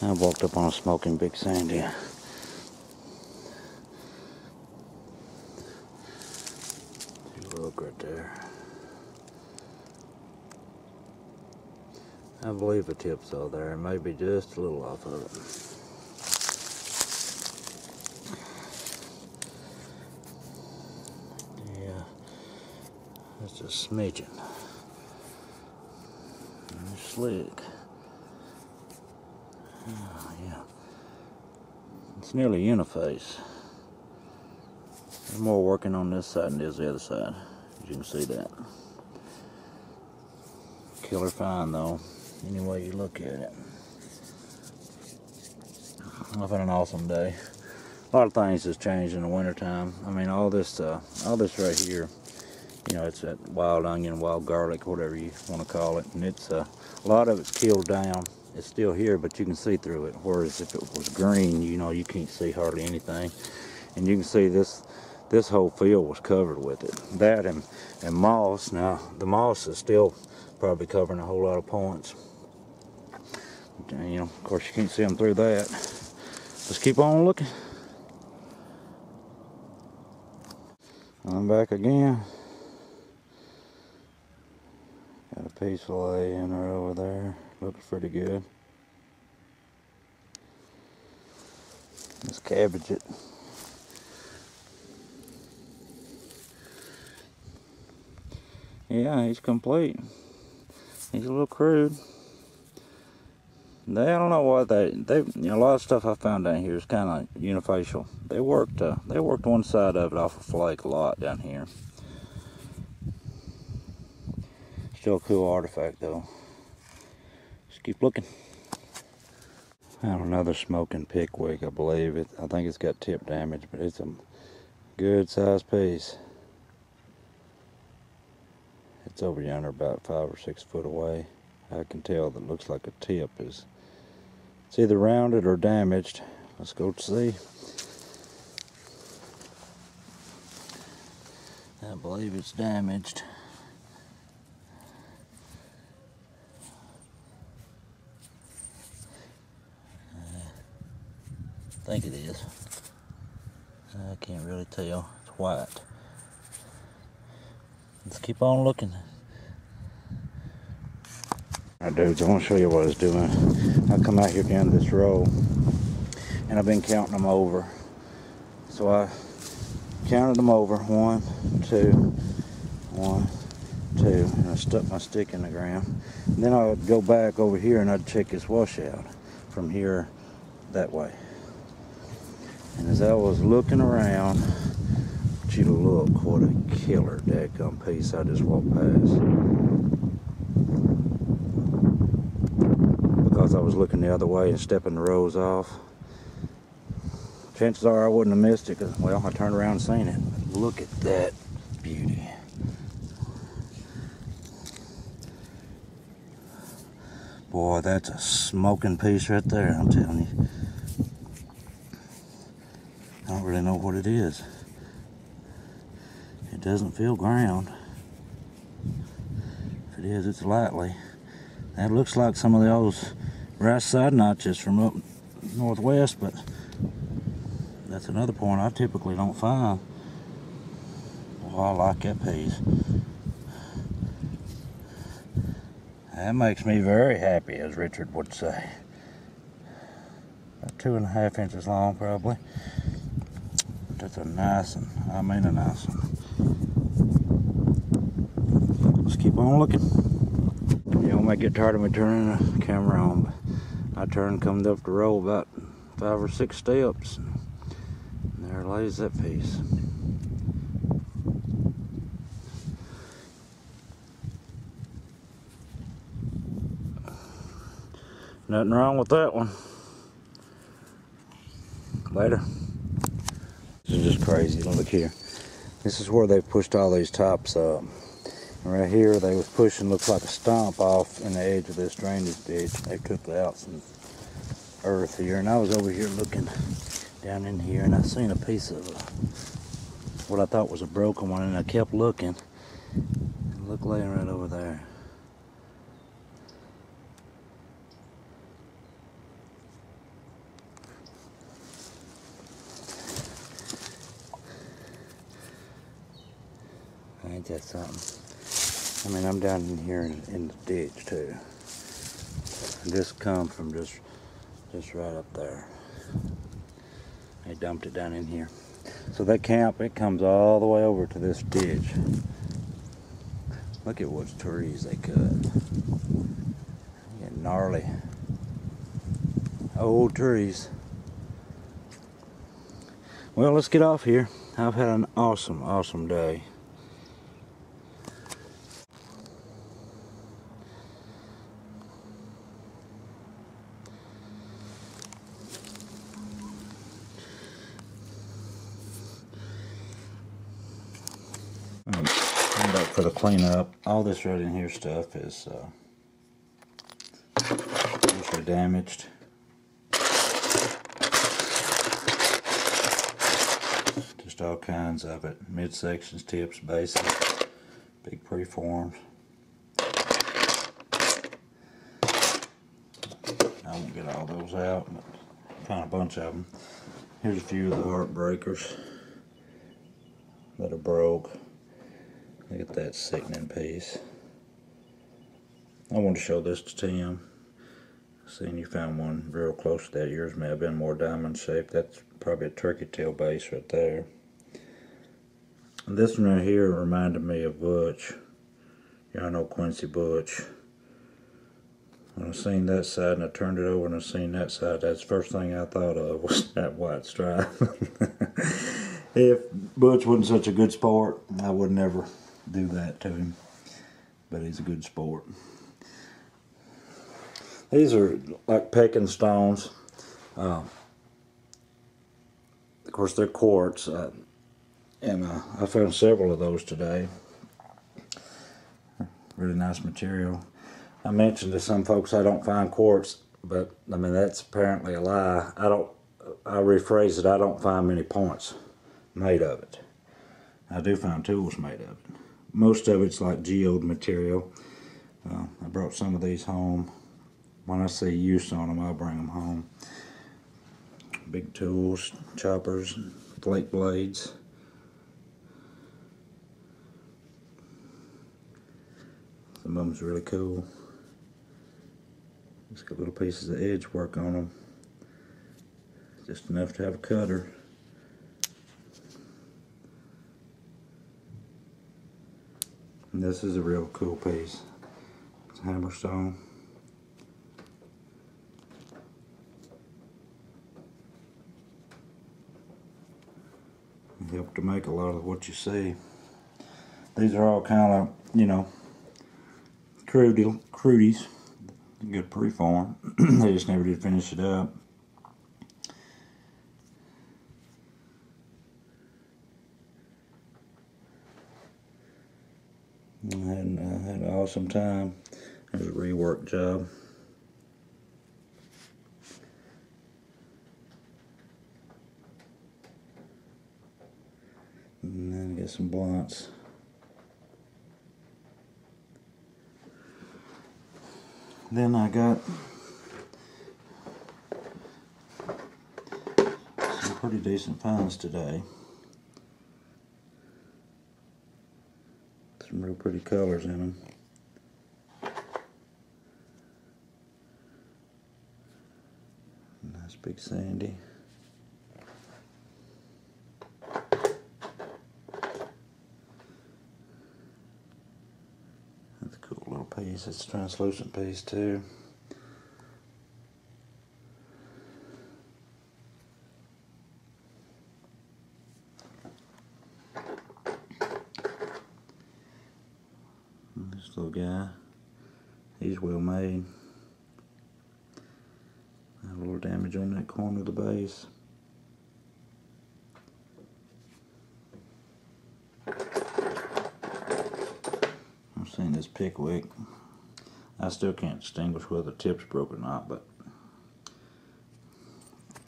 I walked up on a smoking big sand here. Look right there. I believe the tip's all there, maybe just a little off of it. Yeah, that's a smidgen. It's slick. Oh, yeah. It's nearly uniface. There's more working on this side than there's the other side. You can see that. Killer fine though, any way you look at it. I've had an awesome day. A lot of things has changed in the wintertime. I mean, all this right here, you know, it's that wild onion, wild garlic, whatever you want to call it, and it's a lot of it's killed down. It's still here, but you can see through it. Whereas if it was green, you know, you can't see hardly anything. And you can see this whole field was covered with it. That and moss. Now the moss is still probably covering a whole lot of points. You know, of course you can't see them through that. Let's keep on looking. I'm back again. Got a piece of lay in there over there. Looks pretty good. Let's cabbage it. Yeah, he's complete. He's a little crude. I don't know what they you know, a lot of stuff I found down here is kind of unifacial. They worked one side of it off a flake a lot down here. Still a cool artifact though. Just keep looking. Found another smoking pickwick, I believe it. I think it's got tip damage, but it's a good sized piece. It's over yonder about 5 or 6 foot away. I can tell that looks like a tip is, it's either rounded or damaged. Let's go see. I believe it's damaged. I think it is. I can't really tell. It's white. Let's keep on looking. Alright dudes, I want to show you what I was doing. I come out here down this row and I've been counting them over. So I counted them over. 1, 2, 1, 2, and I stuck my stick in the ground. And then I would go back over here and I'd check this washout from here that way. And as I was looking around, you look what a killer dadgum piece I just walked past. Because I was looking the other way and stepping the rows off. Chances are I wouldn't have missed it because, well, I turned around and seen it. But look at that beauty. Boy, that's a smoking piece right there, I'm telling you. I don't really know what it is. It doesn't feel ground. If it is, it's lightly. That looks like some of those right side notches from up northwest, but that's another point I typically don't find. Well, I like that piece. That makes me very happy, as Richard would say. About 2.5 inches long, probably. That's a nice one. I mean a nice one. Let's keep on looking. You know, I might get tired of me turning the camera on, but I turned, come up the row about 5 or 6 steps, and there lays that piece. Nothing wrong with that one. Later. This is just crazy. Look here. This is where they pushed all these tops up. And right here they was pushing, looks like a stump off in the edge of this drainage ditch. They took out some earth here, and I was over here looking down in here, and I seen a piece of what I thought was a broken one, and I kept looking. And look, laying right over there. Ain't that something? I mean, I'm down in here in the ditch too. And this come from just right up there. They dumped it down in here. So that camp, it comes all the way over to this ditch. Look at what trees they cut. Get gnarly old trees. Well, let's get off here. I've had an awesome day. But for the cleanup, all this right in here stuff is mostly damaged. Just all kinds of it. Midsections, tips, bases, big preforms. I won't get all those out, but I found a bunch of them. Here's a few of the heartbreakers that are broke. Look at that sickening piece. I wanted to show this to Tim. Seeing you found one real close to that. Yours may have been more diamond shaped. That's probably a turkey tail base right there. And this one right here reminded me of Butch. Y'all know Quincy Butch. When I seen that side and I turned it over and I seen that side, that's the first thing I thought of was that white stripe. If Butch wasn't such a good sport, I would never do that to him. But he's a good sport. These are like pecking stones. Of course, they're quartz. And I found several of those today. Really nice material. I mentioned to some folks I don't find quartz, but I mean that's apparently a lie. I rephrase it, I don't find many points made of it. I do find tools made of it. Most of it's like geode material. I brought some of these home. When I see use on them, I'll bring them home. Big tools, choppers, flake blades. Some of them's really cool. Just got little pieces of edge work on them. Just enough to have a cutter. And this is a real cool piece. It's a hammerstone. It helped to make a lot of what you see. These are all kind of, you know, crudies. Good preform. They just never did finish it up. I had an awesome time. It was a rework job. And then get some blunts. Then I got some pretty decent finds today. Some real pretty colors in them. Nice big sandy. That's a cool little piece. It's a translucent piece too. This little guy, he's well made. A little damage on that corner of the base. I've seen this pickwick. I still can't distinguish whether the tip's broke or not, but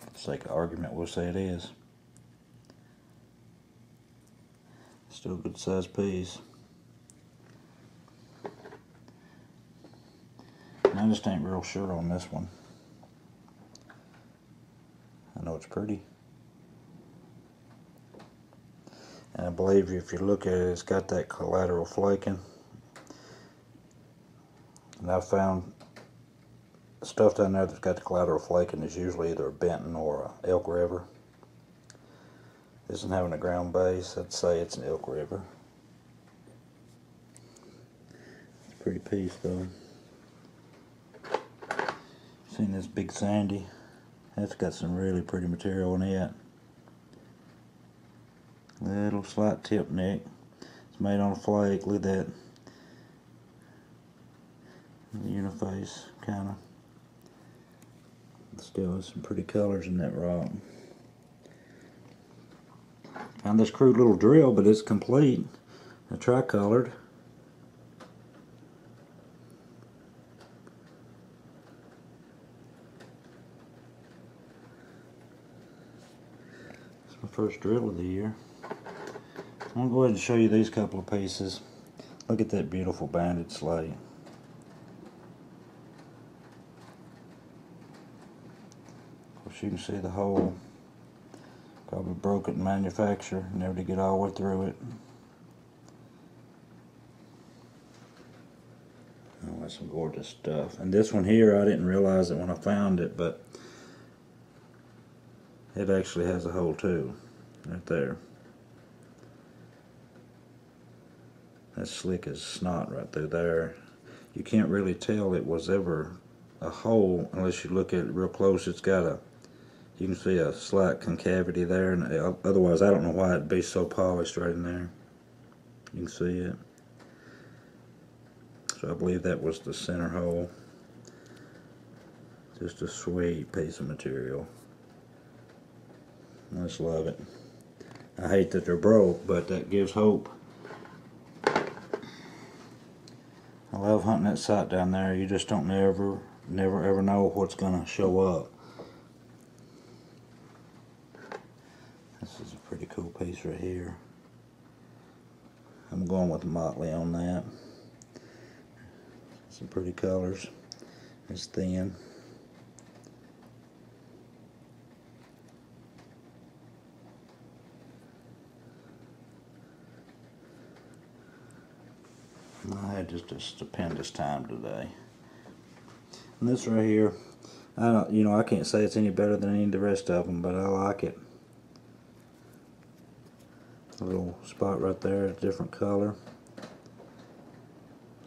for the sake of argument, we'll say it is. Still a good sized piece. I just ain't real sure on this one. I know it's pretty. And believe if you look at it, it's got that collateral flaking. And I've found stuff down there that's got the collateral flaking is usually either a Benton or a Elk River. This isn't having a ground base. I'd say it's an Elk River. It's a pretty piece though. Seen this big sandy? That's got some really pretty material in it. Little slight tip neck. It's made on a flake. Look at that. The uniface kind of. Still has some pretty colors in that rock. Found this crude little drill, but it's complete. A tricolored. It's my first drill of the year. I'm going to go ahead and show you these couple of pieces. Look at that beautiful banded slate. Of course, you can see the hole. Probably broke it in manufacture, never to get all the way through it. Oh, that's some gorgeous stuff. And this one here, I didn't realize it when I found it, but it actually has a hole too, right there. That's slick as snot right through there. You can't really tell it was ever a hole unless you look at it real close. It's got a, you can see a slight concavity there, and otherwise I don't know why it'd be so polished right in there. You can see it. So I believe that was the center hole. Just a sweet piece of material. I just love it. I hate that they're broke, but that gives hope. I love hunting that site down there. You just don't never ever know what's gonna show up. This is a pretty cool piece right here. I'm going with the motley on that. Some pretty colors. It's thin. I had just a stupendous time today. And this right here, I can't say it's any better than any of the rest of them, but I like it. A little spot right there, a different color.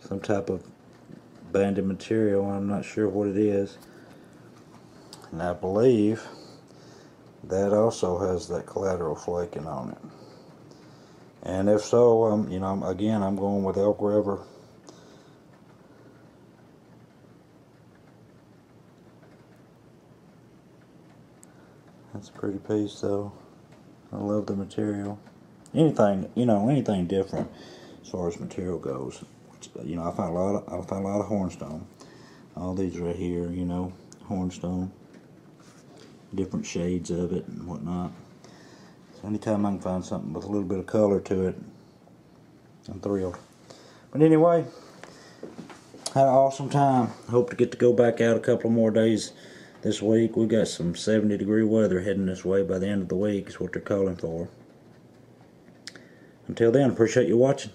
Some type of banded material, I'm not sure what it is. And I believe that also has that collateral flaking on it. And if so, again, I'm going with Elk River. That's a pretty piece though. I love the material. Anything different as far as material goes. I find a lot of hornstone. All these right here, hornstone. Different shades of it and whatnot. So anytime I can find something with a little bit of color to it, I'm thrilled. But anyway, had an awesome time. Hope to get to go back out a couple more days this week. We got some 70-degree weather heading this way by the end of the week is what they're calling for. Until then, appreciate you watching.